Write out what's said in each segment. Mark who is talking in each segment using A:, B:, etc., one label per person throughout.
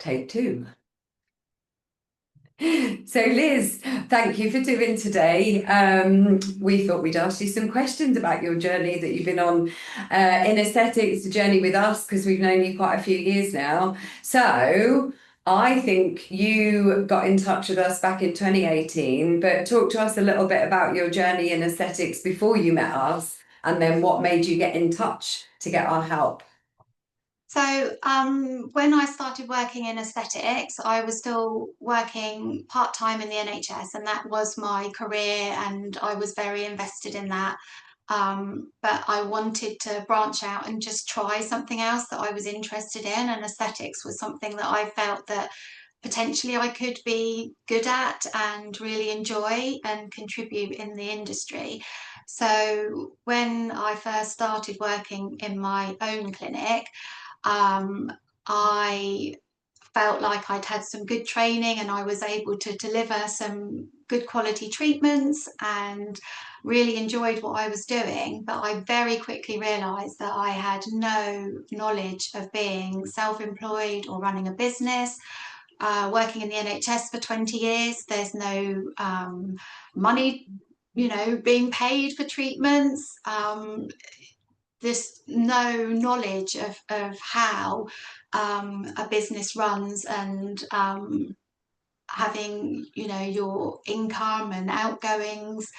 A: Take two. So Liz, thank you for doing today. We thought we'd ask you some questions about your journey that you've been on in aesthetics, the journey with us, because we've known you quite a few years now. So I think you got in touch with us back in 2018, but talk to us a little bit about your journey in aesthetics before you met us, and then what made you get in touch to get our help.
B: So when I started working in aesthetics, I was still working part-time in the NHS, and that was my career, and I was very invested in that. But I wanted to branch out and just try something else that I was interested in, and aesthetics was something that I felt that potentially I could be good at and really enjoy and contribute in the industry. So when I first started working in my own clinic, I felt like I'd had some good training and I was able to deliver some good quality treatments and really enjoyed what I was doing. But I very quickly realised that I had no knowledge of being self-employed or running a business. Working in the NHS for 20 years, there's no money, being paid for treatments. There's no knowledge of how a business runs, and having your income and outgoings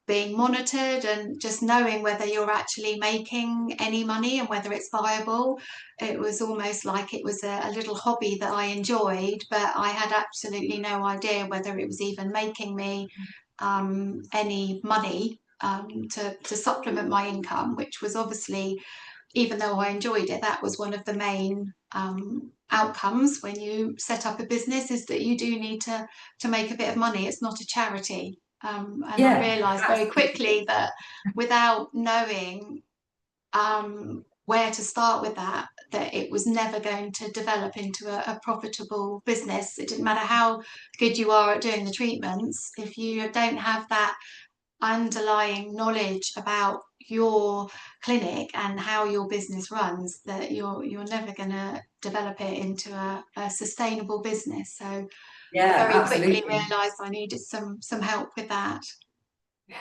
B: being monitored, and just knowing whether you're actually making any money and whether it's viable. It was almost like it was a little hobby that I enjoyed, but I had absolutely no idea whether it was even making me any money to supplement my income, which was obviously, even though I enjoyed it, that was one of the main outcomes when you set up a business, is that you do need to make a bit of money. It's not a charity. And I
A: Yeah,
B: realised very quickly that without knowing where to start with that it was never going to develop into a profitable business. It didn't matter how good you are at doing the treatments, if you don't have that underlying knowledge about your clinic and how your business runs, that you're never going to develop it into a sustainable business. So I
A: yeah,
B: very quickly
A: absolutely.
B: realised I needed some help with that.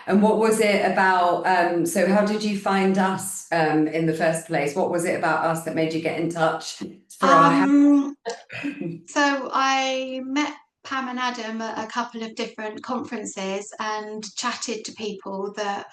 A: And what was it about? So, how did you find us in the first place? What was it about us that made you get in touch for our help?
B: Um, so I met Pam and Adam at a couple of different conferences and chatted to people that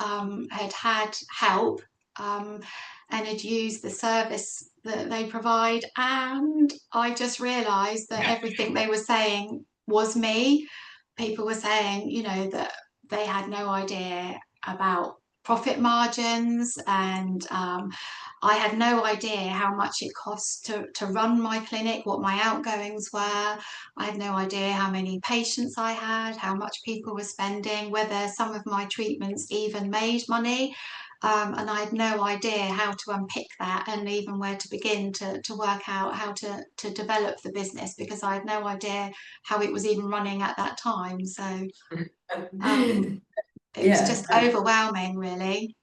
B: had help, and had used the service that they provide. And I just realised that everything they were saying was me. People were saying, that they had no idea about profit margins, and I had no idea how much it cost to run my clinic, what my outgoings were. I had no idea how many patients I had, how much people were spending, whether some of my treatments even made money. And I had no idea how to unpick that, and even where to begin to work out how to develop the business, because I had no idea how it was even running at that time. So um, it was
A: Yeah,
B: just overwhelming, really.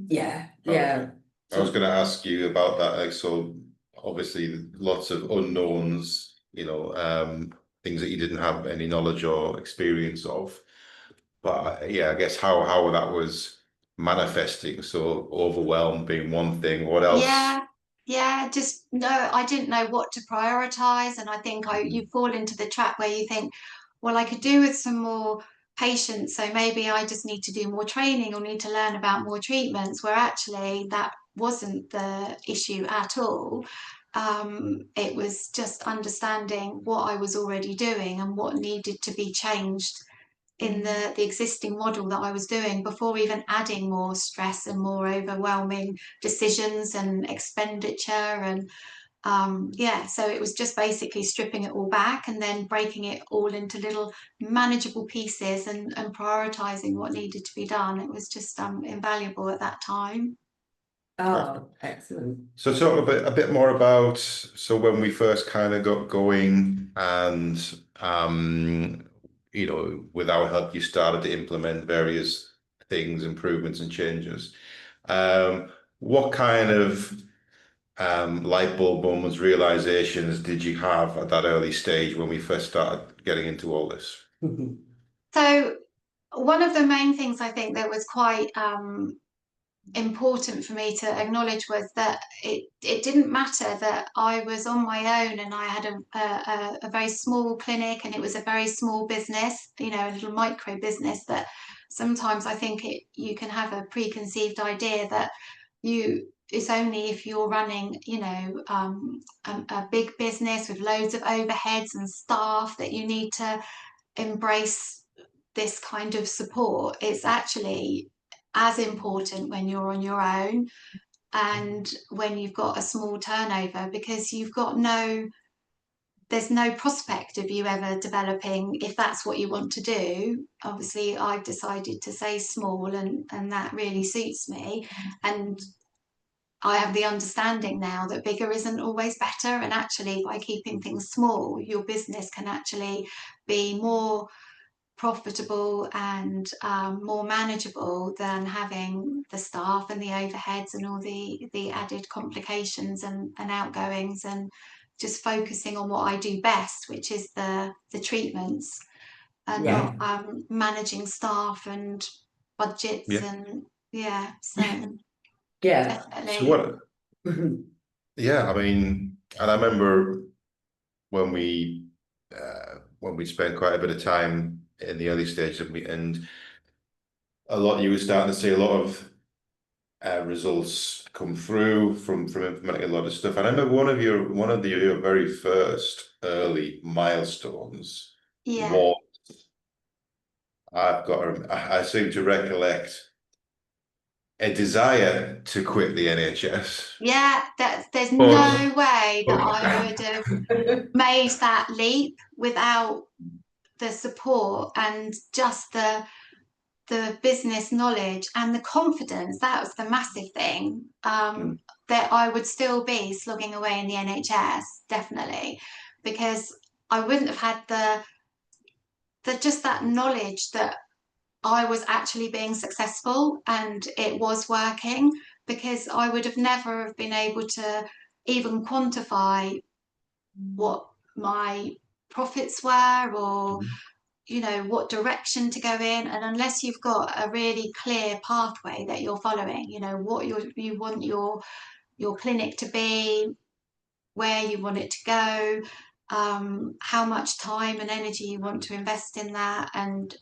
A: yeah,
C: Okay.
A: yeah.
C: I was going to ask you about that. Like, so obviously lots of unknowns, things that you didn't have any knowledge or experience of. But yeah, I guess how that was manifesting. So overwhelmed being one thing. What else?
B: Yeah, yeah, just no, I didn't know what to prioritize. And I think
C: Mhm.
B: you fall into the trap where you think, well, I could do with some more patients, so maybe I just need to do more training or need to learn about more treatments, where actually that wasn't the issue at all. It was just understanding what I was already doing and what needed to be changed in the existing model that I was doing, before even adding more stress and more overwhelming decisions and expenditure. And yeah, so it was just basically stripping it all back and then breaking it all into little manageable pieces, and prioritizing what needed to be done. It was just invaluable at that time.
A: Oh, excellent.
C: So talk a bit more about, so when we first kind of got going and with our help you started to implement various things, improvements and changes. What kind of light bulb moments, realizations did you have at that early stage when we first started getting into all this?
B: So one of the main things I think that was quite important for me to acknowledge was that it didn't matter that I was on my own and I had a very small clinic and it was a very small business, you know, a little micro business, that sometimes I think you can have a preconceived idea that it's only if you're running, you know, a big business with loads of overheads and staff that you need to embrace this kind of support. It's actually as important when you're on your own and when you've got a small turnover, because there's no prospect of you ever developing, if that's what you want to do. Obviously I've decided to say small, and that really suits me, and I have the understanding now that bigger isn't always better, and actually by keeping things small your business can actually be more profitable and more manageable than having the staff and the overheads and all the added complications and outgoings, and just focusing on what I do best, which is the treatments, and
A: Yeah.
B: not managing staff and budgets.
C: Yeah.
B: And yeah, so
A: Yeah.
C: So
B: definitely.
C: what? Yeah, I mean, and I remember when we spent quite a bit of time in the early stages of and a lot you were starting to see a lot of results come through from implementing a lot of stuff. And I remember one of your very first early milestones
B: Yeah.
C: was I seem to recollect a desire to quit the NHS.
B: Yeah, there's
C: But,
B: no way that I
C: but
B: would have made that leap without the support and just the business knowledge and the confidence. That was the massive thing. That I would still be slogging away in the NHS, definitely, because I wouldn't have had the just that knowledge that I was actually being successful and it was working, because I would have never have been able to even quantify what my profits were, or you know, what direction to go in. And unless you've got a really clear pathway that you're following, you know, what you want your clinic to be, where you want it to go, how much time and energy you want to invest in that, and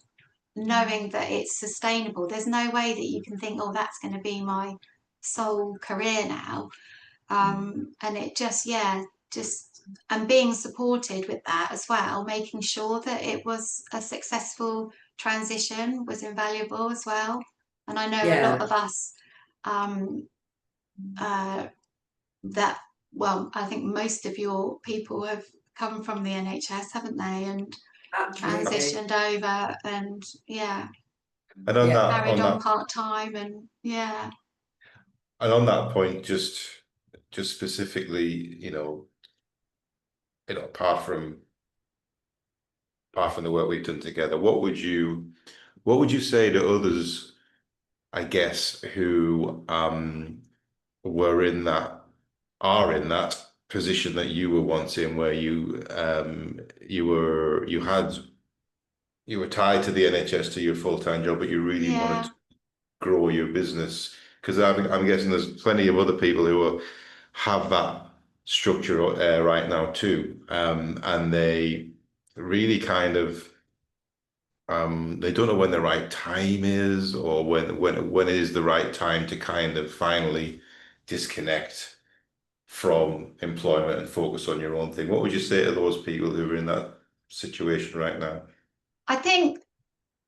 B: knowing that it's sustainable, there's no way that you can think, oh, that's going to be my sole career now. And it just, yeah, just, and being supported with that as well, making sure that it was a successful transition was invaluable as well. And I know a lot
A: Yeah.
B: of us that, well, I think most of your people have come from the NHS, haven't they, and
A: Absolutely.
B: transitioned over, and yeah,
C: and
A: Yeah.
B: carried on part-time, and yeah.
C: on that point, just specifically, apart from the work we've done together, what would you say to others, I guess, who were in that are in that position that you were once in, where you were tied to the NHS, to your full-time job, but you really wanted
B: Yeah,
C: to grow your business? Because I'm guessing there's plenty of other people who have that structure right now too, and they really kind of they don't know when the right time is, or when it is the right time to kind of finally disconnect from employment and focus on your own thing. What would you say to those people who are in that situation right now?
B: I think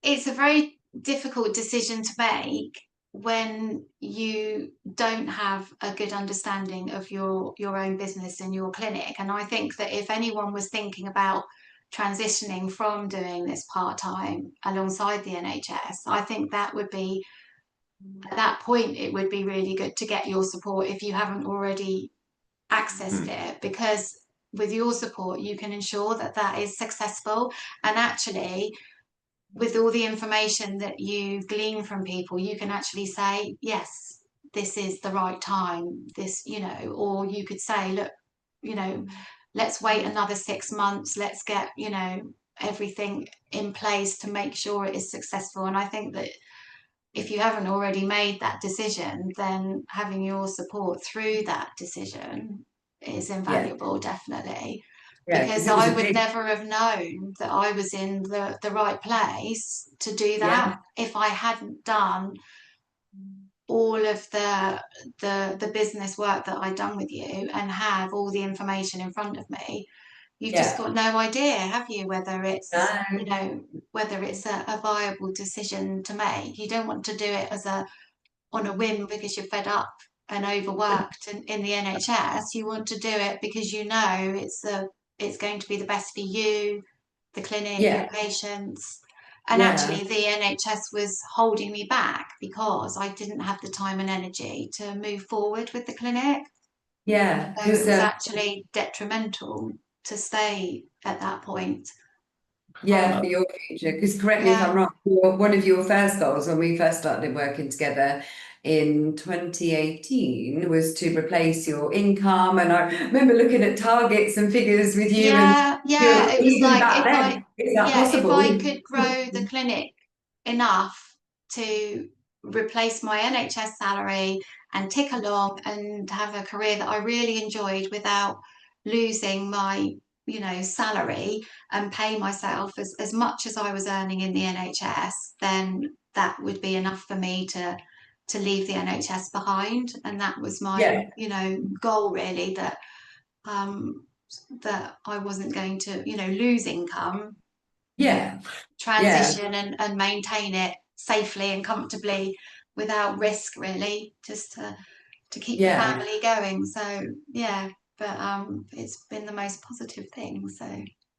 B: it's a very difficult decision to make when you don't have a good understanding of your own business and your clinic. And I think that if anyone was thinking about transitioning from doing this part-time alongside the NHS, I think that would be, at that point, it would be really good to get your support if you haven't already accessed
C: Hmm.
B: it, because with your support you can ensure that that is successful. And actually, with all the information that you glean from people, you can actually say, yes, this is the right time, this, you know, or you could say, look, you know, let's wait another 6 months, let's get, you know, everything in place to make sure it is successful. And I think that if you haven't already made that decision, then having your support through that decision is invaluable, definitely.
A: Yeah,
B: Because
A: because it was
B: I
A: a
B: would
A: big,
B: never have known that I was in the right place to do
A: yeah,
B: that if I hadn't done all of the business work that I'd done with you and have all the information in front of me. You've just
A: yeah,
B: got no idea, have you, whether it's, you
A: no,
B: know, whether it's a viable decision to make. You don't want to do it as a on a whim because you're fed up and overworked in the NHS. You want to do it because you know it's going to be the best for you, the clinic, your
A: yeah,
B: patients. And
A: yeah,
B: actually, the NHS was holding me back because I didn't have the time and energy to move forward with the clinic.
A: yeah,
B: So it
A: because
B: was actually detrimental to stay at that point.
A: yeah,
B: Um,
A: for your future. Because correct me if I'm
B: yeah,
A: wrong, one of your first goals when we first started working together in 2018 was to replace your income. And I remember looking at targets and figures with you, and
B: yeah. It was
A: even
B: like
A: back then, is that
B: if
A: possible?
B: I could grow the clinic enough to replace my NHS salary and tick along and have a career that I really enjoyed without losing my, you know, salary and pay myself as much as I was earning in the NHS, then that would be enough for me to leave the NHS behind. And that was my,
A: Yeah,
B: you know, goal really, um that I wasn't going to, you know, lose income,
A: yeah, yeah,
B: transition and maintain it safely and comfortably without risk really, just to keep the
A: yeah,
B: family going. So yeah, but it's been the most positive thing. So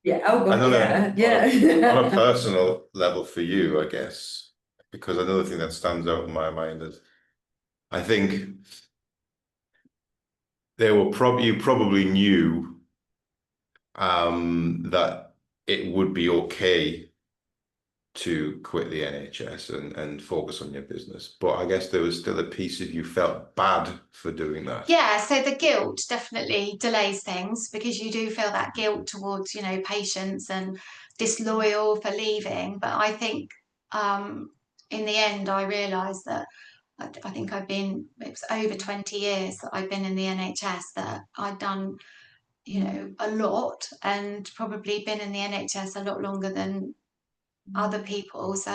A: yeah. Oh
C: And
A: God, yeah,
C: on a
A: yeah.
C: personal level for you, I guess, because another thing that stands out in my mind is I think you probably knew that it would be okay to quit the NHS and focus on your business. But I guess there was still a piece of you felt bad for doing that.
B: yeah, so the guilt definitely delays things because you do feel that guilt towards, you know, patients and disloyal for leaving. But I think in the end I realised that I think it was over 20 years that I've been in the NHS, that I'd done, you know, a lot and probably been in the NHS a lot longer than other people. So,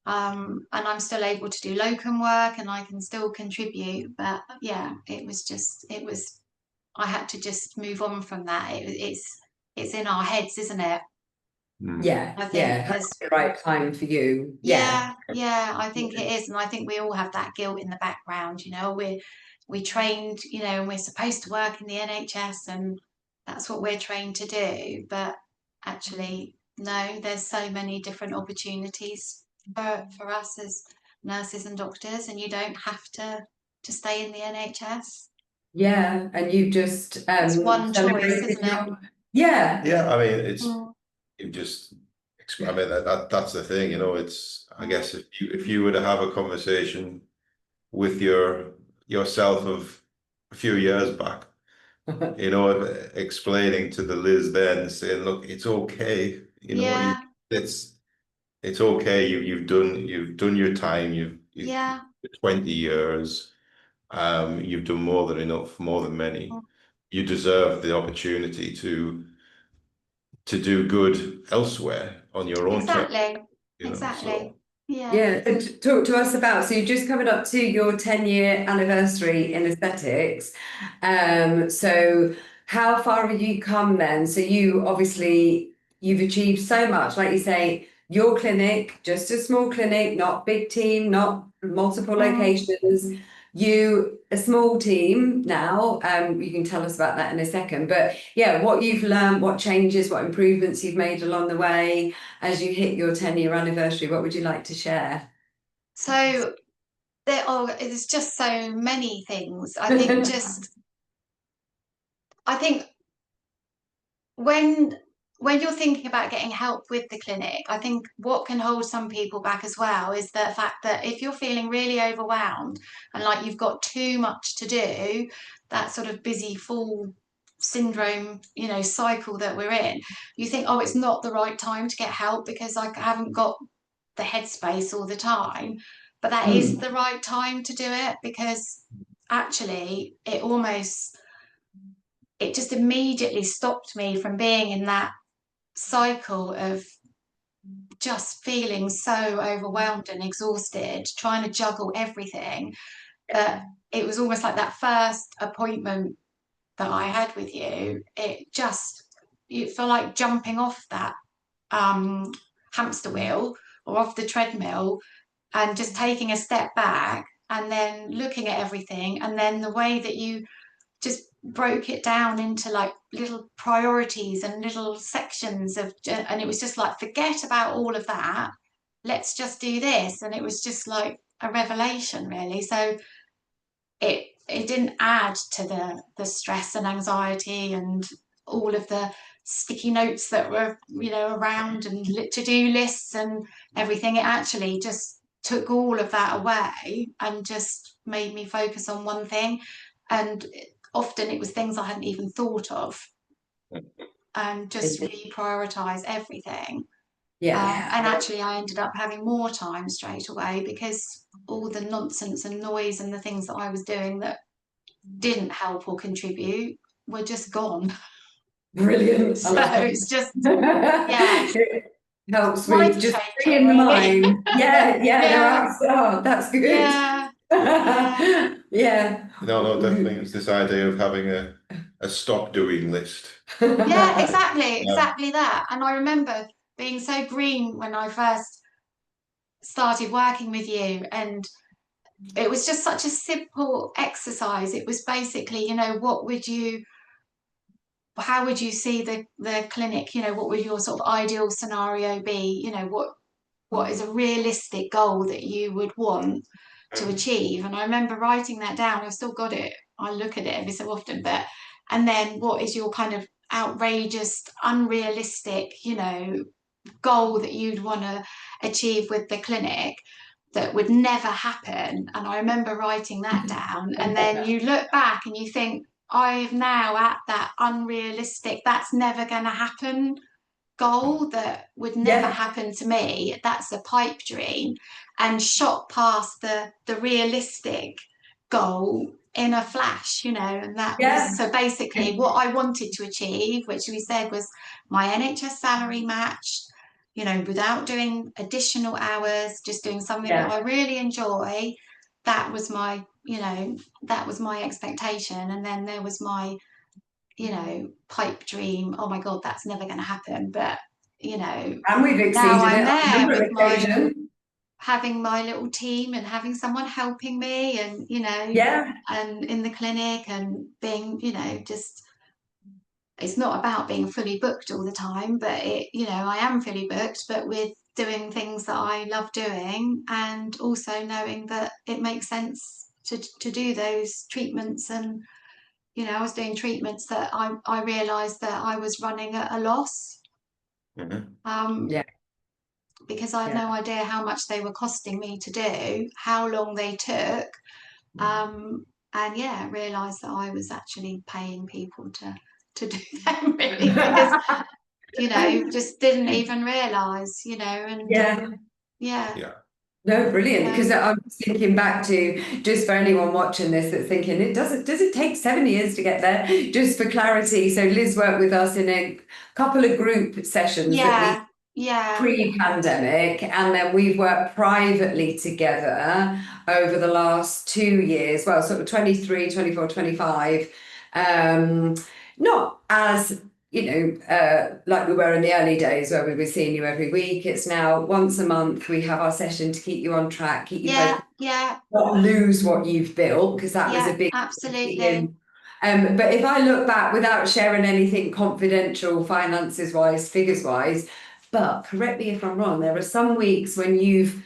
B: and I'm still able to do locum work and I can still contribute. But yeah, I had to just move on from that. It's in our heads, isn't it?
A: Yeah,
B: I think
A: yeah,
B: there's
A: the right time for you. Yeah,
B: yeah, I think it is. And I think we all have that guilt in the background, you know, we trained, you know, and we're supposed to work in the NHS and that's what we're trained to do. But actually, no, there's so many different opportunities for us as nurses and doctors, and you don't have to stay in the NHS.
A: yeah, and you've just
B: It's one choice,
A: celebrated
B: isn't it?
A: your, yeah,
C: Yeah, I mean, it's
B: Mm,
C: you just. I mean that's the thing, you know. It's I
B: mm,
C: guess if you were to have a conversation with yourself of a few years back, you know, explaining to the Liz then, saying, look, it's okay, you know,
B: yeah,
C: it's okay. You've done your time. You've
B: yeah.
C: 20 years. You've done more than enough, more than many.
B: Mm,
C: You deserve the opportunity to do good elsewhere on your own terms,
B: exactly.
C: you know.
B: Exactly.
C: So
B: Yeah.
A: yeah. And talk to us about, so you've just coming up to your 10-year anniversary in aesthetics. So how far have you come then? So you obviously, you've achieved so much, like you say, your clinic, just a small clinic, not big team, not multiple
B: Mm.
A: locations. You, a small team now, you can tell us about that in a second, but yeah, what you've learned, what changes, what improvements you've made along the way as you hit your 10-year anniversary, what would you like to share?
B: So there's just so many things. I think when when you're thinking about getting help with the clinic, I think what can hold some people back as well is the fact that if you're feeling really overwhelmed and like you've got too much to do, that sort of busy fool syndrome, you know, cycle that we're in, you think, oh, it's not the right time to get help because I haven't got the headspace all the time. But that is the right time to do it, because actually it just immediately stopped me from being in that cycle of just feeling so overwhelmed and exhausted, trying to juggle everything, that it was almost like that first appointment that I had with you, you feel like jumping off that hamster wheel or off the treadmill and just taking a step back and then looking at everything, and then the way that you just broke it down into like little priorities and little sections of, and it was just like, forget about all of that, let's just do this. And it was just like a revelation, really. So it didn't add to the stress and anxiety and all of the sticky notes that were, you know, around, and to-do lists and everything. It actually just took all of that away and just made me focus on one thing. And often it was things I hadn't even thought of, and just reprioritize everything. And actually I ended up having more time straight away, because all the nonsense and noise and the things that I was doing that didn't help or contribute were just gone.
A: Brilliant.
B: So it's just, yeah,
A: It helps
B: mind
A: with just
B: changer,
A: freeing the
B: really.
A: mind. No, that's good.
B: Yeah.
A: Yeah.
C: No, definitely. It's this idea of having a stop doing list.
B: Yeah, exactly that. And I remember being so green when I first started working with you, and it was just such a simple exercise. It was basically, you know, how would you see the clinic, you know, what would your sort of ideal scenario be, you know, what is a realistic goal that you would want to achieve? And I remember writing that down. I've still got it, I look at it every so often. But and then what is your kind of outrageous, unrealistic, you know, goal that you'd want to achieve with the clinic that would never happen? And I remember writing that down, and then you look back and you think, I'm now at that unrealistic, that's never going to happen goal that would never happen to me. That's a pipe dream, and shot past the realistic goal in a flash, you know. And that was, so basically what I wanted to achieve, which we said was my NHS salary matched, you know, without doing additional hours, just doing something that I really enjoy. That was my, you know, that was my expectation. And then there was my, you know, pipe dream, oh my god, that's never going to happen. But, you know,
A: and we've exceeded
B: now I'm
A: it on a
B: there
A: number
B: with
A: of occasions.
B: having my little team and having someone helping me, and, you know, and in the clinic, and being, you know, just, it's not about being fully booked all the time, but it, you know, I am fully booked, but with doing things that I love doing, and also knowing that it makes sense to do those treatments. And, you know, I was doing treatments that I realised that I was running at a loss. Because I had no idea how much they were costing me to do, how long they took, and realised that I was actually paying people to do them, really, because, you know, just didn't even realise, you know. And
A: No, brilliant. Because I'm thinking back to, just for anyone watching this that's thinking, does it take 7 years to get there? Just for clarity, so Liz worked with us in a couple of group sessions that we pre-pandemic, and then we've worked privately together over the last 2 years, well, sort of 23, 24, 25. Not as, you know, like we were in the early days where we were seeing you every week. It's now once a month we have our session to keep you on track, keep you focused, not lose what you've built, because that was a big
B: absolutely.
A: But if I look back, without sharing anything confidential, finances wise, figures wise, but correct me if I'm wrong, there are some weeks when you've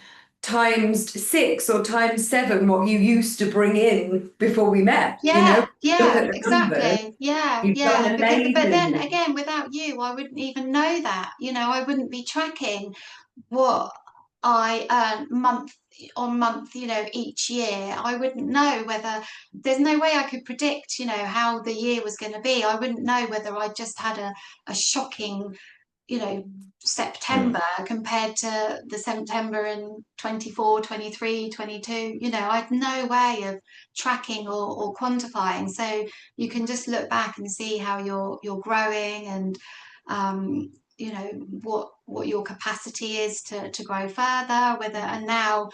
A: times 6 or times 7 what you used to bring in before we met. You
B: Yeah,
A: know, look
B: yeah,
A: at the numbers.
B: exactly. Yeah,
A: You've done
B: yeah. But then
A: amazing.
B: again, without you, I wouldn't even know that. You know, I wouldn't be tracking what I earn month on month, you know, each year. I wouldn't know whether there's no way I could predict, you know, how the year was going to be. I wouldn't know whether I just had a shocking, you know, September compared to the September in 24, 23, 22. You know, I'd no way of tracking or quantifying. So you can just look back and see how you're growing, and you know what your capacity is to grow further, whether. And now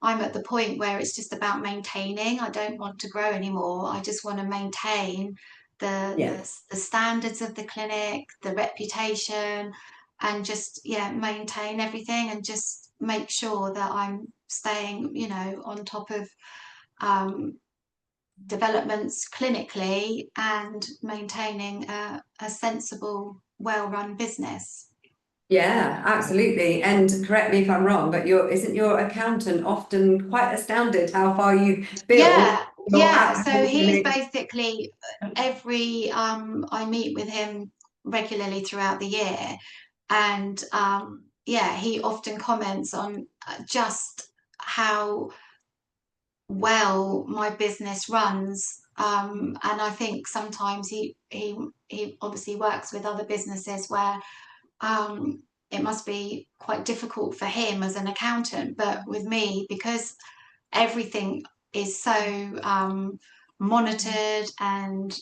B: I'm at the point where it's just about maintaining. I don't want to grow anymore. I just want to maintain the standards of the clinic, the reputation, and just maintain everything, and just make sure that I'm staying, you know, on top of developments clinically, and maintaining a sensible, well-run business.
A: Yeah, absolutely. And correct me if I'm wrong, but isn't your accountant often quite astounded how far you built your
B: Yeah. So
A: at-home
B: he's
A: clinic?
B: basically every I meet with him regularly throughout the year, and he often comments on just how well my business runs. And I think sometimes he obviously works with other businesses where it must be quite difficult for him as an accountant, but with me, because everything is so monitored, and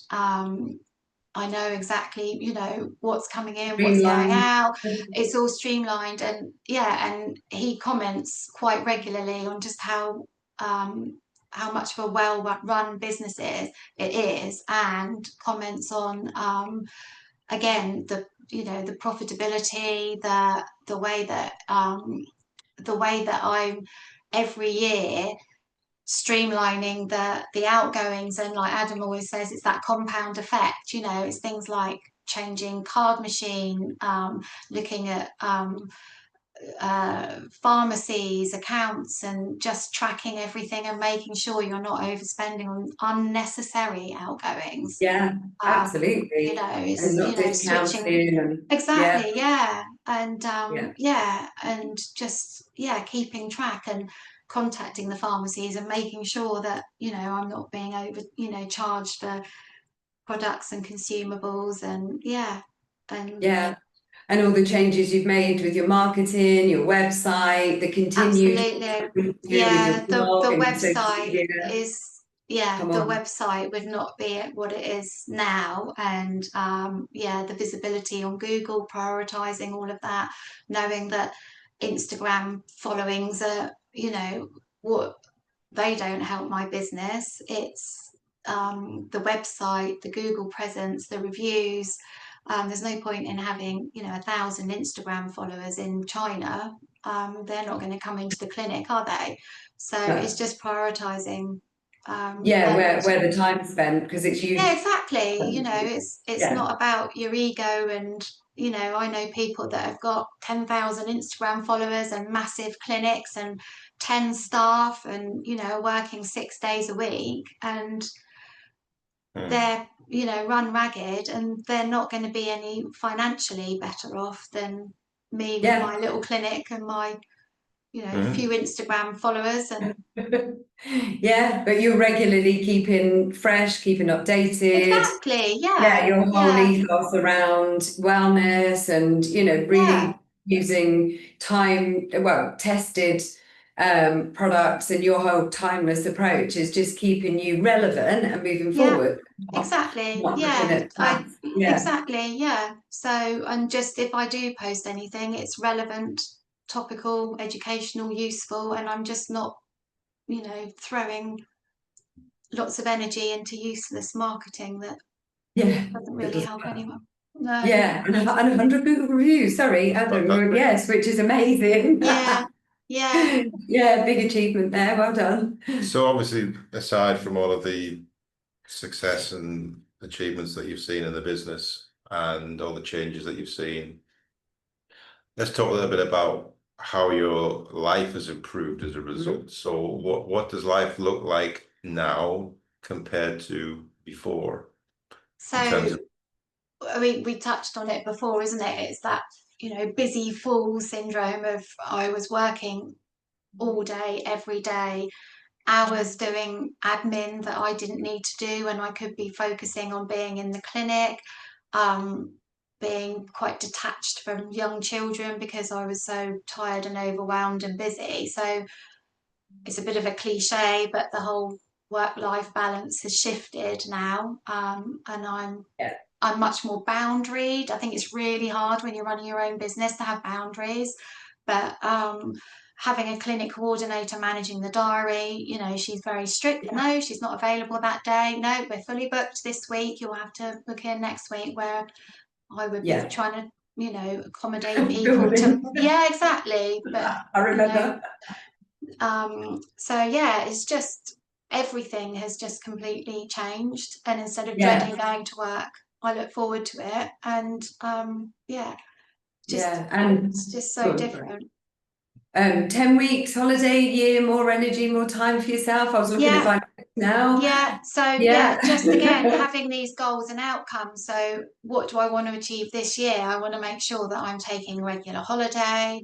B: I know exactly, you know, what's coming in, what's going
A: Streamlined.
B: out. It's all streamlined, and and he comments quite regularly on just how much of a well-run business it is, and comments on again the profitability, the way that I'm every year streamlining the outgoings. And like Adam always says, it's that compound effect. You know, it's things like changing card machine, looking at pharmacies, accounts, and just tracking everything and making sure you're not overspending on unnecessary outgoings.
A: Yeah,
B: You
A: absolutely.
B: know,
A: And
B: it's,
A: not
B: you know, switching.
A: discounting and yeah,
B: Exactly, yeah. And
A: yeah.
B: and just keeping track and contacting the pharmacies and making sure that, you know, I'm not being over, you know, charged for products and consumables, and and
A: Yeah. And all the changes you've made with your marketing, your website, the continued
B: absolutely.
A: you do with your
B: Yeah,
A: blog
B: the
A: and your social
B: website
A: media.
B: is
A: Come
B: the
A: on.
B: website would not be what it is now. And the visibility on Google, prioritizing all of that, knowing that Instagram followings are, you know, what they don't help my business. It's the website, the Google presence, the reviews. There's no point in having, you know, 1,000 Instagram followers in China. They're not going to come into the clinic, are they? So it's
A: No.
B: just prioritizing.
A: Yeah,
B: And
A: where the time's spent, because it's
B: yeah,
A: you.
B: exactly. You know, it's
A: Yeah.
B: not about your ego. And you know, I know people that have got 10,000 Instagram followers and massive clinics and 10 staff, and you know, working 6 days a week, and they're, you know, run ragged, and they're not going to be any financially better off than me with
A: Yeah.
B: my little clinic and my, you know, few Instagram followers. And
A: Yeah, but you're regularly keeping fresh, keeping updated.
B: exactly,
A: Yeah,
B: yeah,
A: your whole
B: yeah,
A: ethos around wellness and, you know,
B: yeah,
A: really using tested products, and your whole timeless approach is just keeping you relevant and moving
B: yeah.
A: forward.
B: Exactly.
A: Not looking
B: Yeah.
A: at past. Yeah.
B: Exactly. Yeah. So, and just if I do post anything, it's relevant, topical, educational, useful, and I'm just not, you know, throwing lots of energy into useless marketing that
A: Yeah.
B: doesn't
A: That
B: really
A: doesn't
B: help
A: matter.
B: anyone. No.
A: Yeah, and 100 Google reviews. Sorry, Adam.
C: Fantastic.
A: Yes, which is amazing.
B: Yeah. Yeah.
A: Yeah, big achievement there. Well done.
C: So obviously, aside from all of the success and achievements that you've seen in the business and all the changes that you've seen, let's talk a little bit about how your life has improved as a result. So what does life look like now compared to before in terms
B: So
C: of
B: we touched on it before, isn't it? It's that, you know, busy fool syndrome of I was working all day, every day, hours doing admin that I didn't need to do, and I could be focusing on being in the clinic, um, being quite detached from young children because I was so tired and overwhelmed and busy. So it's a bit of a cliche, but the whole work-life balance has shifted now, and I'm much more boundaried. I think it's really hard when you're running your own business to have boundaries, but having a clinic coordinator managing the diary, you know, she's very strict. No, she's not available that day. No, we're fully booked this week. You'll have to book in next week. Where I would be trying to, you know, accommodate people to, yeah, exactly. But
A: I remember.
B: So yeah, it's just everything has just completely changed. And instead of dreading going to work, I look forward to it. And it's just so different.
A: 10 weeks holiday a year, more energy, more time for yourself. I was looking at my now.
B: Just again having these goals and outcomes. So what do I want to achieve this year? I want to make sure that I'm taking regular holiday,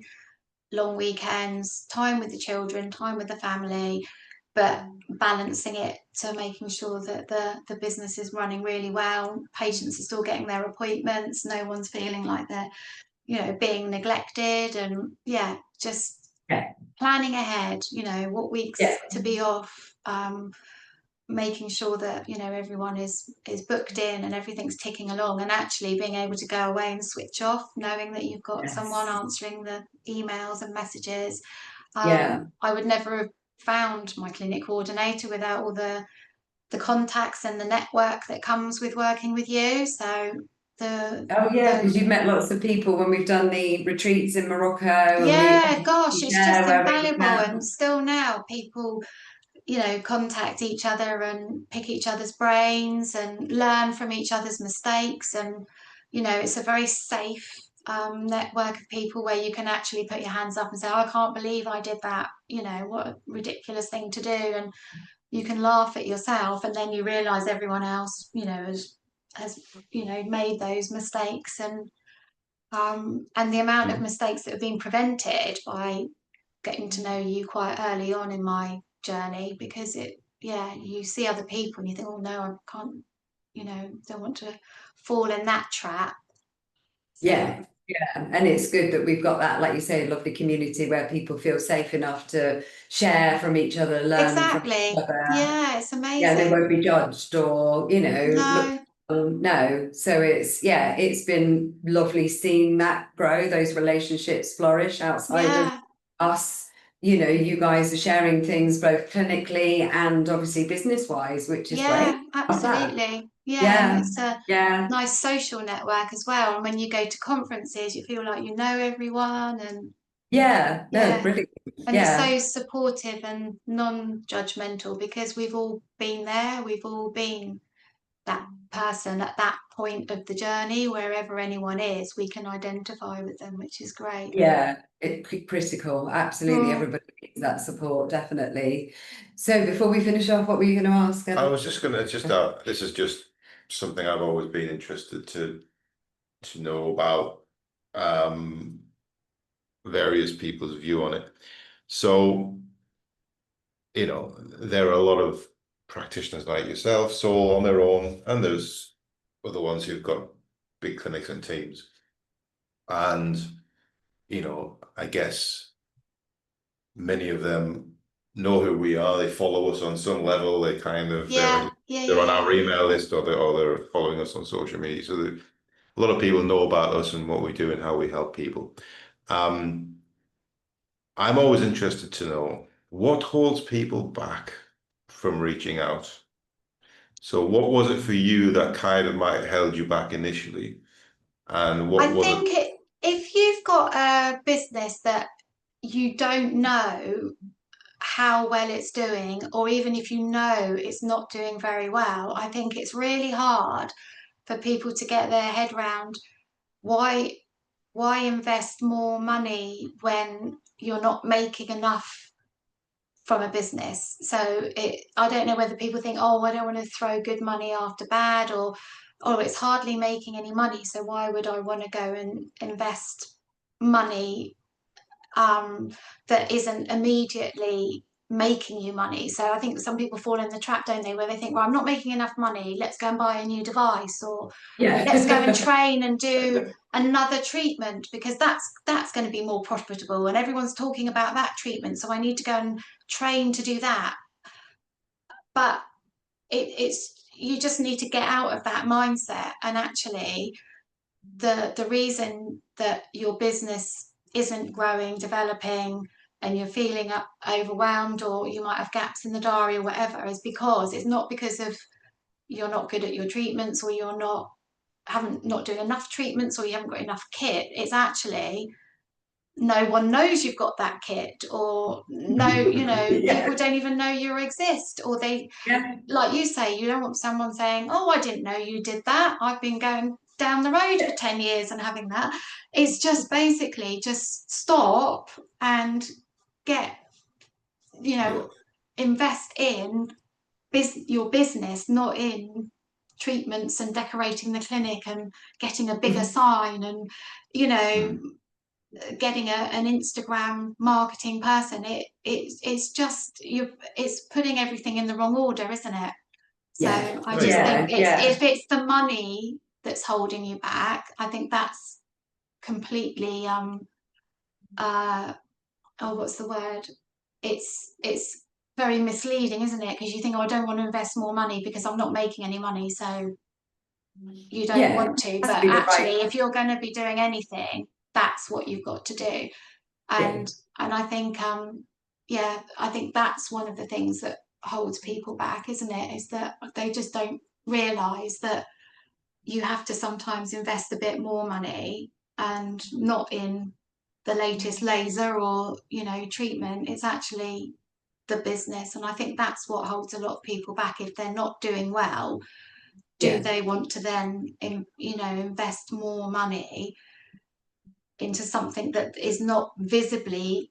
B: long weekends, time with the children, time with the family, but balancing it to making sure that the business is running really well, patients are still getting their appointments, no one's feeling like they're, you know, being neglected, and just planning ahead, you know, what weeks to be off, making sure that, you know, everyone is booked in and everything's ticking along, and actually being able to go away and switch off, knowing that you've got someone answering the emails and messages. I would never have found my clinic coordinator without all the contacts and the network that comes with working with you. So
A: because you've met lots of people when we've done the retreats in Morocco.
B: It's just invaluable. And still now people, you know, contact each other and pick each other's brains and learn from each other's mistakes. And, you know, it's a very safe network of people where you can actually put your hands up and say, I can't believe I did that. You know, what a ridiculous thing to do. And you can laugh at yourself, and then you realize everyone else, you know, has you know, made those mistakes. And the amount of mistakes that have been prevented by getting to know you quite early on in my journey, because you see other people and you think, oh no, I can't, you know, don't want to fall in that trap.
A: And it's good that we've got that, like you say, lovely community where people feel safe enough to share from each other, learn from each other.
B: It's amazing.
A: They won't be judged or, you know, no. So it's been lovely seeing that grow, those relationships flourish outside of us. You know, you guys are sharing things both clinically and obviously business wise, which is great.
B: Absolutely. And it's a nice social network as well. And when you go to conferences, you feel like you know everyone, and
A: brilliant.
B: And you're so supportive and non-judgmental, because we've all been there. We've all been that person at that point of the journey. Wherever anyone is, we can identify with them, which is great.
A: It's critical. Absolutely. Everybody needs that support, definitely. So before we finish off, what were you going to ask?
C: I was just going to this is just something I've always been interested to know about various people's view on it. So, you know, there are a lot of practitioners like yourself, so on their own, and there's other ones who've got big clinics and teams. And, you know, I guess many of them know who we are. They follow us on some level. They kind of they're on our email list, or they're following us on social media. So a lot of people know about us and what we do and how we help people. I'm always interested to know what holds people back from reaching out. So what was it for you that kind of might held you back initially? And what was it?
B: I think if you've got a business that you don't know how well it's doing, or even if you know it's not doing very well, I think it's really hard for people to get their head around why why invest more money when you're not making enough from a business? So I don't know whether people think, oh, I don't want to throw good money after bad, or oh, it's hardly making any money, so why would I want to go and invest money that isn't immediately making you money? So I think some people fall in the trap, don't they, where they think, well, I'm not making enough money, let's go and buy a new device, or let's go and train and do another treatment because that's going to be more profitable and everyone's talking about that treatment, so I need to go and train to do that. But it's you just need to get out of that mindset, and actually the reason that your business isn't growing, developing, and you're feeling overwhelmed, or you might have gaps in the diary or whatever, is because it's not because of you're not good at your treatments, or you're not doing enough treatments, or you haven't got enough kit. It's actually no one knows you've got that kit, or no, people don't even know you exist, or they, like you say, you don't want someone saying, oh, I didn't know you did that, I've been going down the road for 10 years and having that. It's just basically just stop and get, invest in your business, not in treatments and decorating the clinic and getting a bigger sign and getting an Instagram marketing person. It's just it's putting everything in the wrong order, isn't it? So I just think if it's the money that's holding you back, I think that's completely what's the word? It's very misleading, isn't it? Because you think, oh, I don't want to invest more money because I'm not making any money, so you don't want to. But actually, if you're going to be doing anything, that's what you've got to do. And I think I think that's one of the things that holds people back, isn't it? Is that they just don't realise that you have to sometimes invest a bit more money, and not in the latest laser or treatment. It's actually the business, and I think that's what holds a lot of people back. If they're not doing well, do they want to then invest more money into something that is not visibly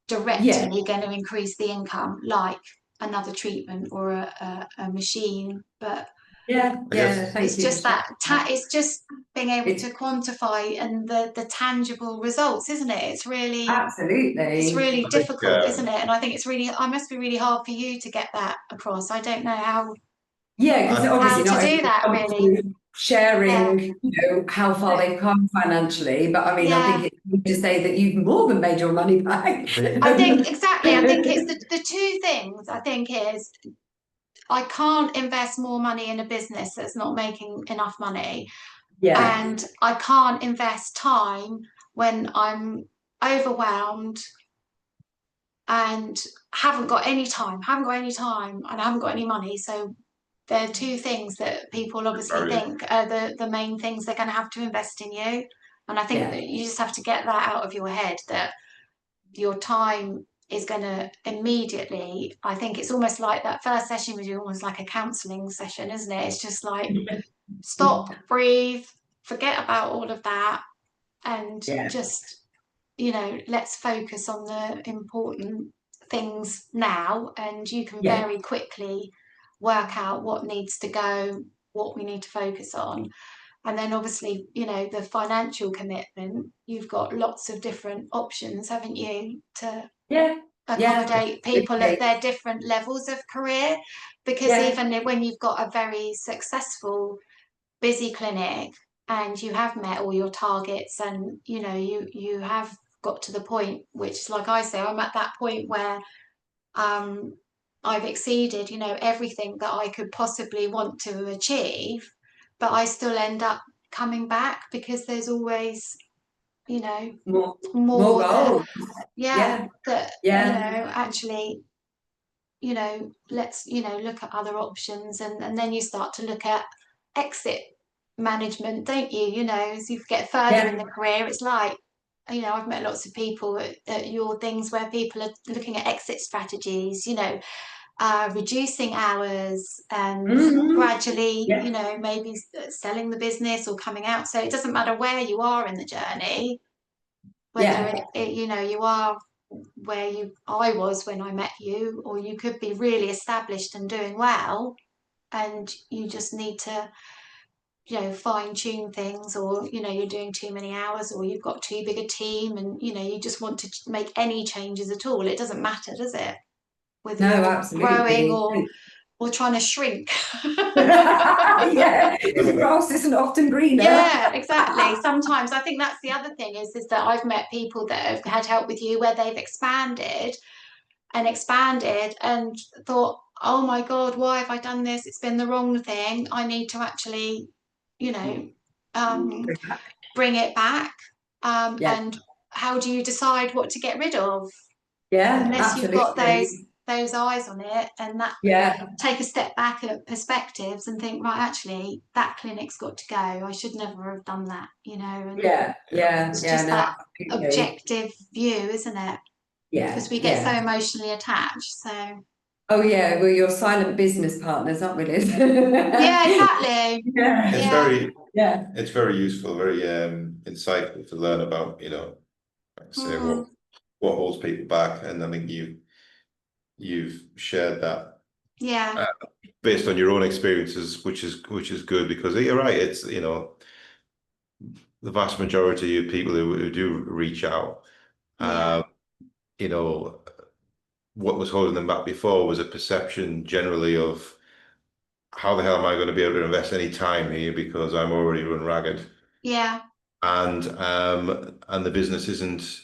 B: directly going to increase the income, like another treatment or a machine? But it's just it's just being able to quantify and the tangible results, isn't it? It's really it's really difficult, isn't it? And I think it must be really hard for you to get that across. I don't know how
A: because obviously
B: how to do that, really.
A: Sharing how far they've come financially, but I mean I think it's to say that you've more than made your money back.
B: I think exactly. I think it's the two things. I think is I can't invest more money in a business that's not making enough money, and I can't invest time when I'm overwhelmed and haven't got any time, and I haven't got any money. So they're two things that people obviously think are the main things they're going to have to invest in you. And I think that you just have to get that out of your head, that your time is going to immediately, I think it's almost like that first session was almost like a counselling session, isn't it? It's just like stop, breathe, forget about all of that, and just let's focus on the important things now, and you can very quickly work out what needs to go, what we need to focus on. And then obviously the financial commitment, you've got lots of different options, haven't you, to accommodate people at their different levels of career, because even when you've got a very successful busy clinic and you have met all your targets, and you have got to the point, which, like I say, I'm at that point where I've exceeded everything that I could possibly want to achieve, but I still end up coming back because there's always more
A: goals.
B: Actually let's look at other options, and then you start to look at exit management, don't you? As you get further in the career, it's like I've met lots of people at your things where people are looking at exit strategies, reducing hours and gradually maybe selling the business or coming out. So it doesn't matter where you are in the journey, whether you are where I was when I met you, or you could be really established and doing well, and you just need to fine tune things, or you're doing too many hours, or you've got too big a team, and you just want to make any changes at all. It doesn't matter, does it, whether
A: No,
B: you're growing
A: absolutely.
B: or trying to shrink.
A: Yeah, the grass isn't often greener.
B: Yeah, exactly. Sometimes I think that's the other thing is that I've met people that have had help with you where they've expanded and thought, oh my God, why have I done this? It's been the wrong thing. I need to actually, bring it back.
A: Yeah.
B: And how do you decide what to get rid of?
A: Yeah,
B: Unless you've got
A: absolutely.
B: those eyes on it, and that
A: Yeah,
B: take a step back at perspectives and think, right, actually that clinic's got to go. I should never have done that, and
A: yeah,
B: it's just
A: no,
B: that
A: absolutely.
B: objective view, isn't it?
A: Yeah,
B: Because we get so emotionally attached. So
A: oh yeah, we're your silent business partners, aren't we, Liz?
B: yeah, exactly.
A: Yeah.
C: It's
B: Yeah.
C: it's very useful, very insightful to learn about, like I say, what holds people back, and I think you've shared that
B: Yeah.
C: based on your own experiences, which is good, because you're right. It's the vast majority of people who do reach out,
B: Yeah.
C: you know, what was holding them back before was a perception generally of how the hell am I going to be able to invest any time here because I'm already run ragged,
B: Yeah.
C: and the business isn't,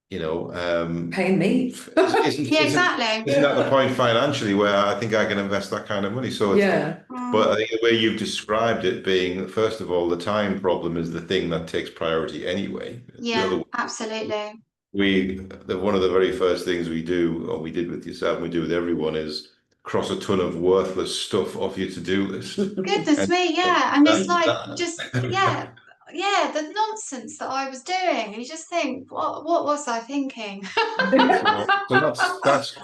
A: Paying me.
B: Yeah, exactly.
C: isn't at the point financially where I think I can invest that kind of money. So it's,
A: Yeah,
C: but I think the way you've described it being, first of all, the time problem is the thing that takes priority anyway. The
B: Yeah,
C: other,
B: absolutely.
C: one of the very first things we do, or we did with yourself, and we do with everyone, is cross a ton of worthless stuff off your to-do list.
B: Goodness
C: And
B: me, yeah. And it's like just
C: that,
B: the nonsense that I was doing. You just think, what was I thinking?
C: so that's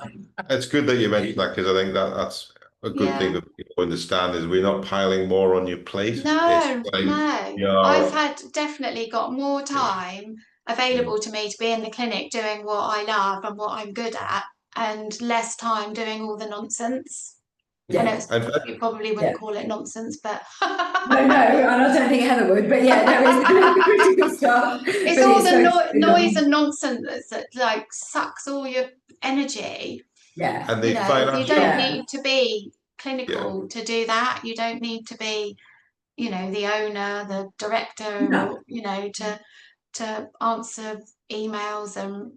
C: it's good that you mentioned that, because I think that's a good thing
B: Yeah.
C: that people understand, is we're not piling more on your plate. It's
B: No,
C: like
B: no.
C: we
B: I've
C: are,
B: had definitely got more time available to me to be in the clinic doing what I love and what I'm good at, and less time doing all the nonsense. I know
A: yeah,
B: you probably wouldn't
A: yeah.
B: call it nonsense, but
A: No, and I don't think Heather would, but yeah, no, it's critical stuff.
B: it's
A: But
B: all
A: it's
B: the
A: so
B: noise and nonsense that like sucks all your energy.
A: yeah,
C: and the
B: You don't
C: financial,
A: yeah,
B: need to be
C: yeah,
B: clinical to do that. You don't need to be, the owner, the director,
A: no,
B: or to answer emails and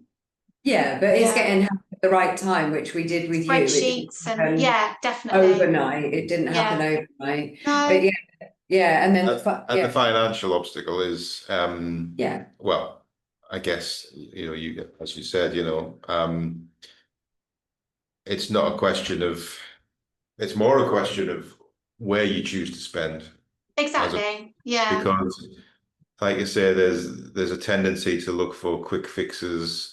A: yeah, but it's
B: yeah,
A: getting help at the right time, which we did with you. It didn't
B: spreadsheets and
A: happen
B: yeah, definitely.
A: overnight. It didn't happen
B: Yeah.
A: overnight. But
B: No.
A: yeah, and then
C: and the financial obstacle is,
A: yeah,
C: well, I guess, you, as you said, it's not a question of, it's more a question of where you choose to spend,
B: Exactly. Yeah.
C: because, like you say, there's a tendency to look for quick fixes,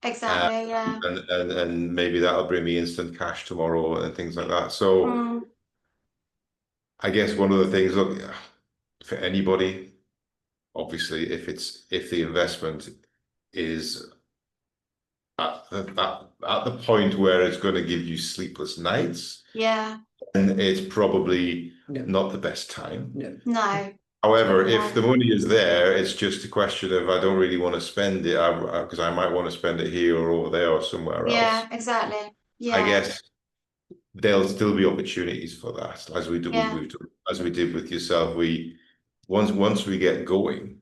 B: Exactly. Yeah.
C: and maybe that'll bring me instant cash tomorrow and things like that. So
B: Mm,
C: I guess one of the things, look, for anybody, obviously, if the investment is at the point where it's going to give you sleepless nights,
B: yeah.
C: and it's probably
A: no,
C: not the best time.
A: no,
B: No.
C: However, if
B: No.
C: the money is there, it's just a question of, I don't really want to spend it, because I might want to spend it here or over there or somewhere else.
B: Yeah. Exactly.
C: I
B: Yeah.
C: guess there'll still be opportunities for that, as we do,
B: Yeah.
C: as we did with yourself. Once we get going,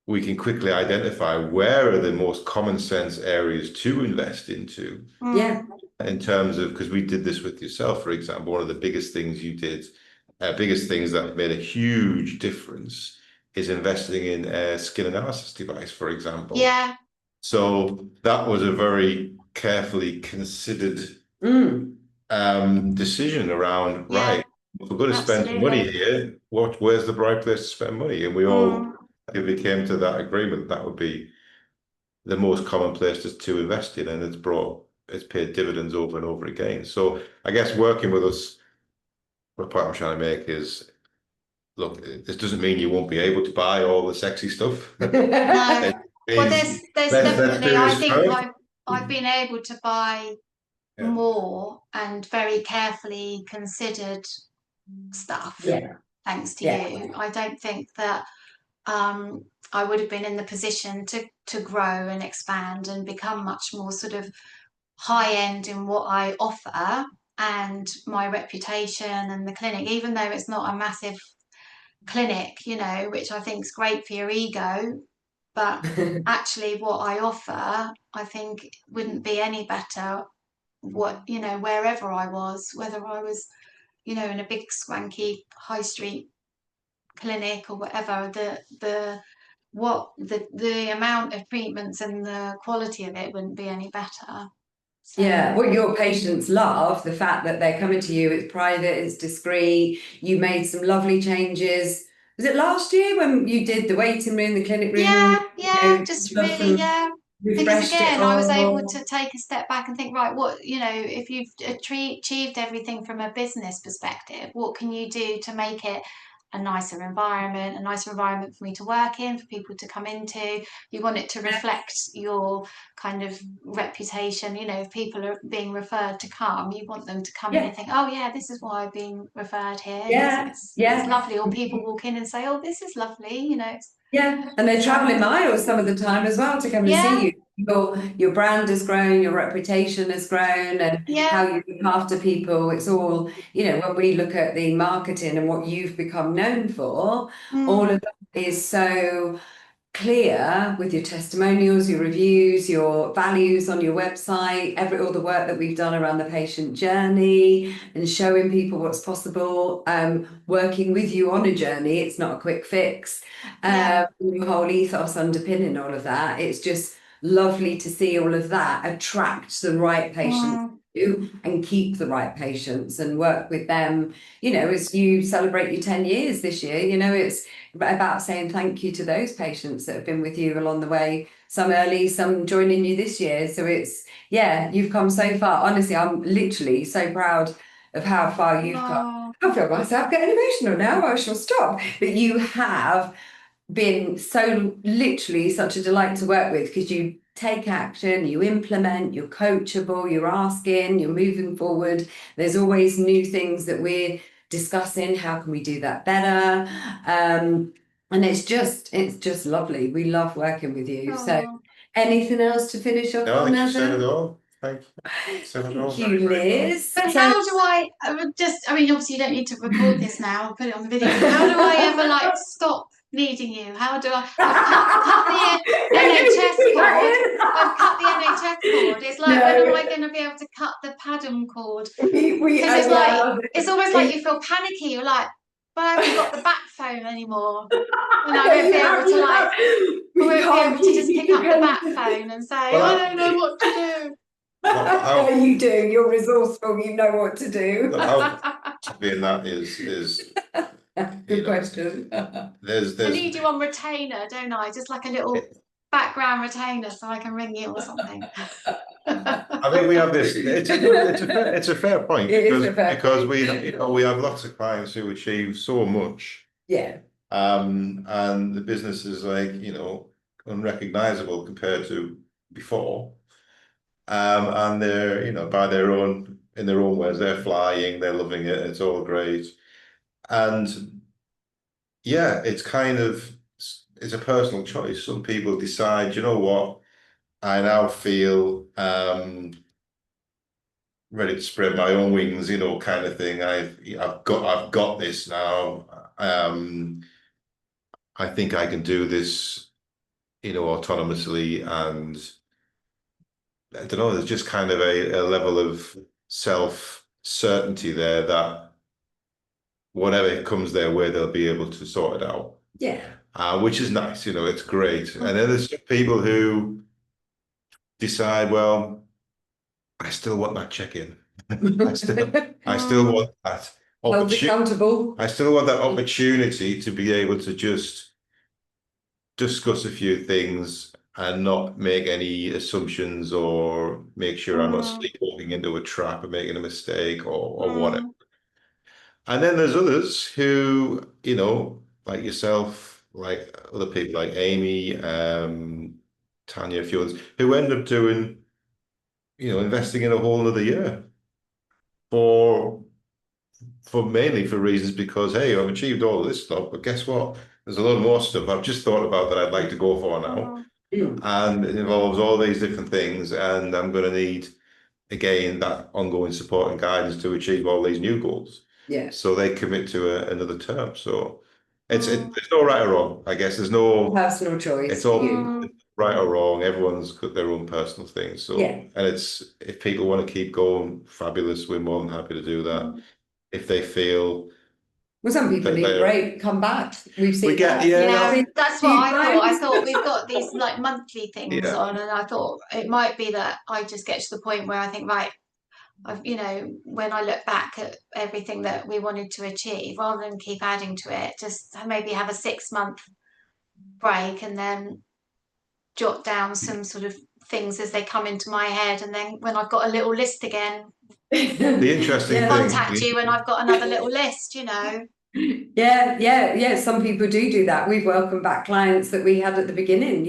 C: we can quickly identify where are the most common sense areas to invest into,
A: yeah,
B: Mm,
C: in terms of, because we did this with yourself, for example. One of the biggest things you did, biggest things that made a huge difference, is investing in a skin analysis device, for example.
B: yeah.
C: So that was a very carefully considered decision around,
B: Yeah.
C: right, if we're going to spend some money
B: Absolutely.
C: here, where's the right place to spend money? And we all,
B: Mm,
C: if we came to that agreement, that would be the most common place to invest in, and it's paid dividends over and over again. So I guess working with us, the point I'm trying to make is, look, this doesn't mean you won't be able to buy all the sexy stuff.
B: no. Well,
C: Please,
B: there's
C: let's
B: definitely,
C: do
B: I
C: this
B: think
C: first.
B: I've been able to buy
C: Yeah.
B: more and very carefully considered stuff
A: Yeah.
B: thanks to
A: Yeah.
B: you. I don't think that I would have been in the position to grow and expand and become much more sort of high end in what I offer and my reputation and the clinic, even though it's not a massive clinic, you know, which I think is great for your ego, but actually what I offer, I think wouldn't be any better what, you know, wherever I was, whether I was, you know, in a big swanky high street clinic or whatever, the amount of treatments and the quality of it wouldn't be any better. So,
A: Yeah, what your patients love, the fact that they're coming to you, it's private, it's discreet, you made some lovely changes. Was it last year when you did the waiting room, the clinic room,
B: yeah, just
A: done
B: really,
A: some,
B: because
A: refreshed it
B: again, I was able
A: all?
B: to take a step back and think, right, what, you know, if you've achieved everything from a business perspective, what can you do to make it a nicer environment for me to work in, for people to come into? You want it to reflect your kind of reputation, you know, if people are being referred to come, you want them to come in
A: Yeah,
B: and think, oh yeah, this is why I've been referred here,
A: yeah,
B: it's
A: yeah.
B: lovely. Or people walk in and say, oh, this is lovely, you know.
A: Yeah, and they're traveling
B: So
A: miles some of the time as well to come and
B: yeah,
A: see you. Your brand has grown, your reputation has grown, and
B: yeah.
A: how you look after people. It's all, when we look at the marketing and what you've become known for, all
B: Mm.
A: of that is so clear with your testimonials, your reviews, your values on your website, all the work that we've done around the patient journey and showing people what's possible, working with you on a journey. It's not a quick fix.
B: Yeah.
A: Your whole ethos underpinning all of that. It's just lovely to see all of that attract the right patients
B: Mm.
A: and keep the right patients and work with them. As you celebrate your 10 years this year, it's about saying thank you to those patients that have been with you along the way, some early, some joining you this year. So you've come so far. Honestly, I'm literally so proud of how far you've come.
B: Oh,
A: I feel myself getting emotional now. I shall stop. But you have been so literally such a delight to work with, because you take action, you implement, you're coachable, you're asking, you're moving forward. There's always new things that we're discussing. How can we do that better? And it's just lovely. We love working with you. So
B: oh.
A: anything else to finish off
C: No, I
A: on,
C: think you said it
A: Adam?
C: all. Thank you. Said it all.
A: Thank you, Liz.
B: But
A: So
B: how do I would just, I mean, obviously you don't need to record this now, put it on the video. How do I ever like stop needing you? How do I've cut the NHS cord. I've cut the NHS cord. It's like, when am
A: No,
B: I going to be able to cut the Padam cord?
A: we
B: Because it's
A: yeah,
B: like,
A: love
B: it's
A: it.
B: almost like you feel panicky. You're like, but I haven't got the back phone anymore. And I
A: Yeah,
B: won't be able to like, I
A: we
B: won't be
A: can't
B: able to
A: keep
B: just
A: you
B: pick up the back
A: dependent.
B: phone and say,
C: Well,
B: I don't know what to do.
A: No, you do. You're resourceful. You know what to do.
C: how being that is
A: Good question.
C: there's
B: I need you on retainer, don't I? Just like a little background retainer so I can ring you or something.
C: I think we have this. It's a fair point,
A: It is a fair
C: because
A: point.
C: we have lots of clients who achieve so much,
A: Yeah.
C: and the business is like unrecognizable compared to before, and they're by their own in their own ways, they're flying, they're loving it, it's all great, and yeah, it's a personal choice. Some people decide, you know what, I now feel ready to spread my own wings, kind of thing. I've got this now. I think I can do this, autonomously, and I don't know, there's just kind of a level of self-certainty there that whatever comes their way, they'll be able to sort it out.
A: Yeah.
C: Which is nice, it's great. And then there's people who decide, well, I still want that check-in. I still want that
A: Held accountable.
C: I still want that opportunity to be able to just discuss a few things and not make any assumptions, or make sure I'm not sleepwalking into a trap or making a mistake, or whatever. And then there's others who, like yourself, like other people like Amy, Tanya, a few others, who end up doing, investing in a whole other year for mainly for reasons because, hey, I've achieved all of this stuff, but guess what? There's a lot more stuff I've just thought about that I'd like to go for now. And it involves all these different things, and I'm going to need, again, that ongoing support and guidance to achieve all these new goals.
A: Yeah.
C: So they commit to another term. So there's no right or wrong. I guess there's no
A: personal choice.
C: It's all right or wrong. Everyone's got their own personal things. So and it's, if people want to keep going, fabulous. We're more than happy to do that. If they feel,
A: well, some people need a break, come back. We've seen that.
B: Yeah, that's what I thought. I thought we've got these like monthly things on, and I thought it might be that I just get to the point where I think, right, when I look back at everything that we wanted to achieve, rather than keep adding to it, just maybe have a 6-month break and then jot down some sort of things as they come into my head, and then when I've got a little list again,
C: the interesting thing,
B: contact you when I've got another little list,
A: Yeah. Some people do that. We've welcomed back clients that we had at the beginning,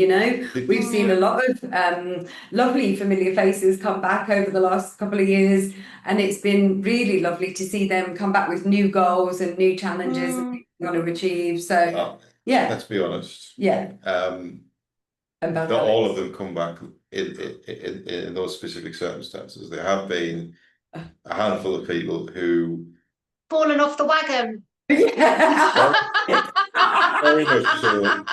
A: We've seen a lot of lovely familiar faces come back over the last couple of years, and it's been really lovely to see them come back with new goals and new challenges that they want to achieve. So
C: let's be honest.
A: Not
C: all of them come back in those specific circumstances. There have been a handful of people who
B: fallen off the wagon.
C: Very much so.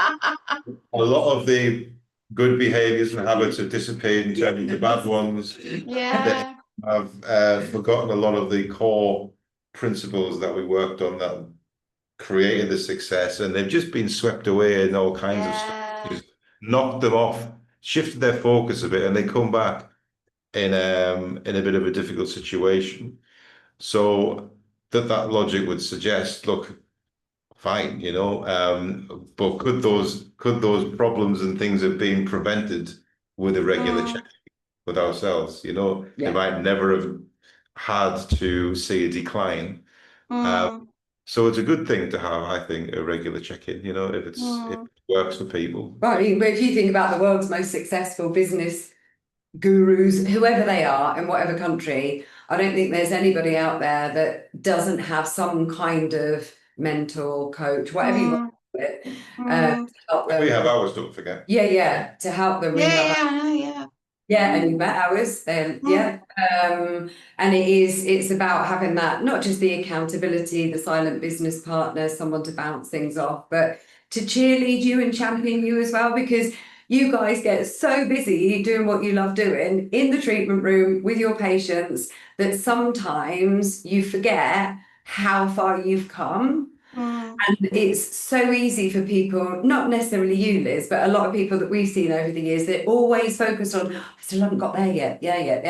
C: A lot of the good behaviours and habits have disappeared in terms of the bad ones.
B: Yeah.
C: They have forgotten a lot of the core principles that we worked on that created the success, and they've just been swept away in all kinds of stuff. Just knocked them off, shifted their focus a bit, and they come back in a bit of a difficult situation. So that logic would suggest, look, fine, but could those problems and things have been prevented with a regular check with ourselves? They might never have had to see a decline. So it's a good thing to have, I think, a regular check-in, if it works for people.
A: Right, but if you think about the world's most successful business gurus, whoever they are in whatever country, I don't think there's anybody out there that doesn't have some kind of mentor, coach, whatever you want to do it, to help them.
C: We have ours, don't forget.
A: To help them. And you met ours then. And it's about having that, not just the accountability, the silent business partner, someone to bounce things off, but to cheerlead you and champion you as well, because you guys get so busy doing what you love doing in the treatment room with your patients that sometimes you forget how far you've come. And it's so easy for people, not necessarily you, Liz, but a lot of people that we've seen over the years, they're always focused on, I still haven't got there yet. There yet.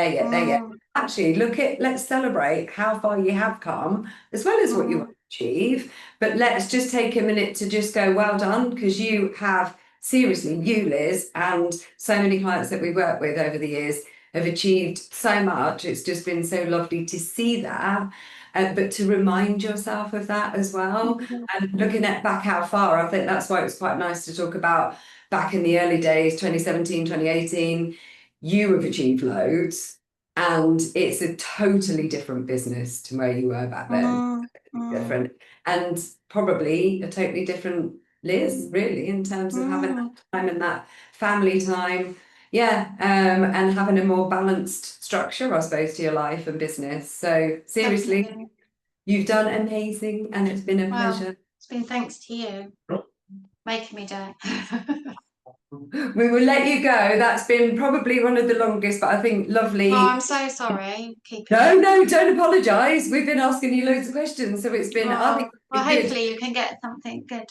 A: Actually, let's celebrate how far you have come, as well as what you want to achieve. But let's just take a minute to just go, well done, because you have, seriously, you, Liz, and so many clients that we work with over the years have achieved so much. It's just been so lovely to see that. But to remind yourself of that as well, and looking at back how far, I think that's why it was quite nice to talk about back in the early days, 2017, 2018, you have achieved loads, and it's a totally different business to where you were back then. Different, and probably a totally different Liz, really, in terms of having that time and that family time. And having a more balanced structure, I suppose, to your life and business. So seriously, you've done amazing, and it's been a pleasure.
B: It's been thanks to you making me do it.
A: We will let you go. That's been probably one of the longest, but I think lovely.
B: Oh, I'm so sorry.
A: No, don't apologise. We've been asking you loads of questions, so it's been. I think
B: hopefully you can get something good.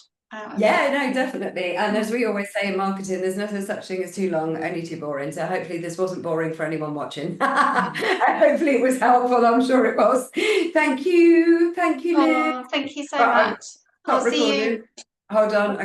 A: No, definitely. And as we always say in marketing, there's no such thing as too long, only too boring. So hopefully this wasn't boring for anyone watching. Hopefully it was helpful. I'm sure it was. Thank you, Liz.
B: Thank you so much. I'll see you.
A: Hold on.